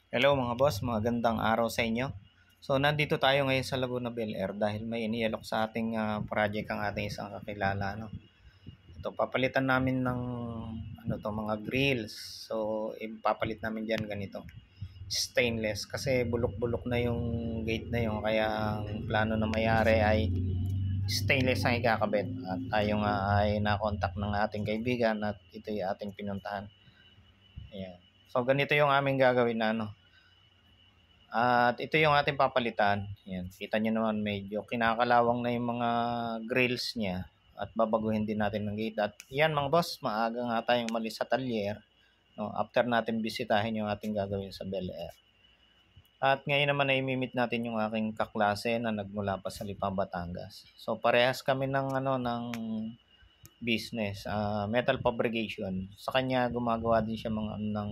Hello mga boss, magandang araw sa inyo. So nandito tayo ngayon sa Laguna Bel Air dahil may inialok sa ating project ang ating isang kakilala. No? Ito, papalitan namin ng mga grills. So ipapalit namin dyan ganito. Stainless kasi bulok-bulok na yung gate na yun. Kaya ang plano na mayari ay stainless ang ikakabit. At tayo nga ay nakontak ng ating kaibigan at ito yung ating pinuntahan. Ayan. So ganito yung aming gagawin na At ito yung ating papalitan. Yan, kita nyo naman medyo kinakalawang na yung mga grills niya at babaguhin din natin ng gate. At yan mga boss, maaga nga tayong umalis sa talyer, no, after natin bisitahin yung ating gagawin sa Bel Air. At ngayon naman ay imimit natin yung aking kaklase na nagmula pa sa Lipa, Batangas. So parehas kami ng business, metal fabrication. Sa kanya gumagawa din siya ng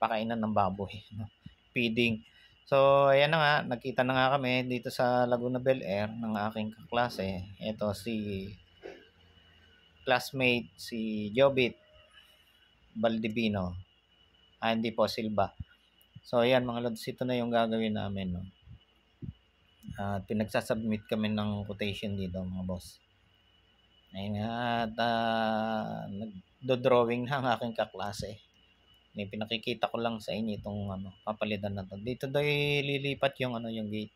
pakainan ng baboy, no? Feeding. So, ayan na nga, nagkita na nga kami dito sa Laguna Bel Air ng aking kaklase. Ito si classmate, si Jobit Baldivino. Hindi po, Silva. So, ayan mga lods, ito na yung gagawin namin. No? Pinagsasubmit kami ng quotation dito mga boss. Ayun nga, at nagdo-drawing na ang aking kaklase. Pinakikita ko lang sa inyo itong papalitan na to. Dito daw lilipat yung yung gate.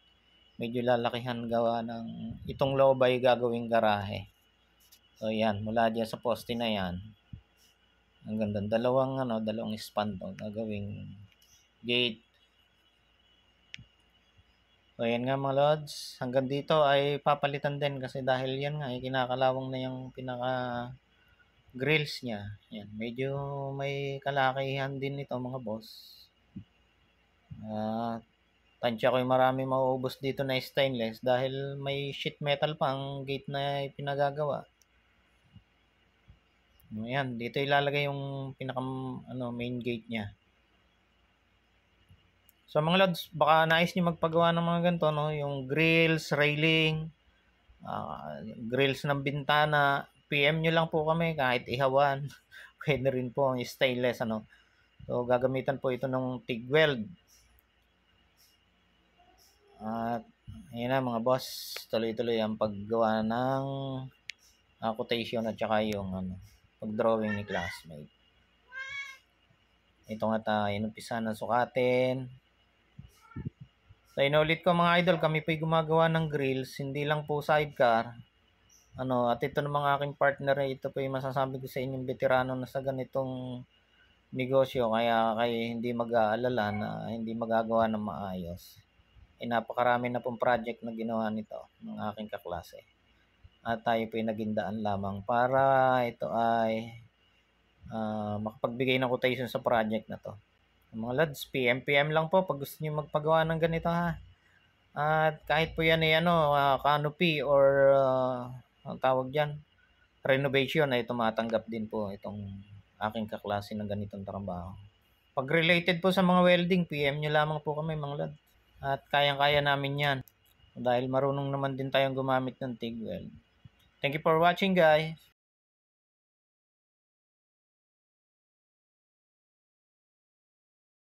Medyo lalakihan gawa ng itong loob ay gagawing garahe. So yan, mula diyan sa poste na yan. Ang ganda, dalawang span to, gagawing gate. So yan nga mga lods, hanggang dito ay papalitan din kasi dahil yan nga ay kinakalawang na yung pinaka grills niya. Yan, medyo may kalakihan din ito mga boss. Tansya ko yung marami mauubos dito na stainless dahil may sheet metal pa ang gate na pinagagawa. Ayan, dito ilalagay yung pinaka main gate niya. So mga lods, baka nais niyo magpagawa ng mga ganito, no? Yung grills, railing, grills ng bintana, PM nyo lang po kami kahit ihawan. Pwede rin po ang stainless, So gagamitan po ito ng TIG weld. At ayan na mga boss, tuloy-tuloy ang paggawa ng quotation at saka yung pag-drawing ni classmate. Ito nga tayo, inumpisa na sukatin. So inulit ko mga idol, kami po'y gumagawa ng grills, hindi lang po sidecar. At ito ng mga aking partner, ito po'y masasabi ko sa inyong veterano na sa ganitong negosyo, kaya kayo hindi mag-aalala na hindi magagawa ng maayos. Napakarami na pong project na ginawa nito ng aking kaklase. At tayo po'y nagindaan lamang para ito ay makapagbigay ng quotation sa project na to. Mga lads, PM lang po pag gusto niyo magpagawa ng ganito ha. At kahit po yan ay canopy or ang tawag diyan, renovation ay tumatanggap din po itong aking kaklase ng ganitong trabaho. Pag related po sa mga welding, PM nyo lamang po kami mga lads. At kayang-kaya namin yan. Dahil marunong naman din tayong gumamit ng TIG weld. Thank you for watching guys.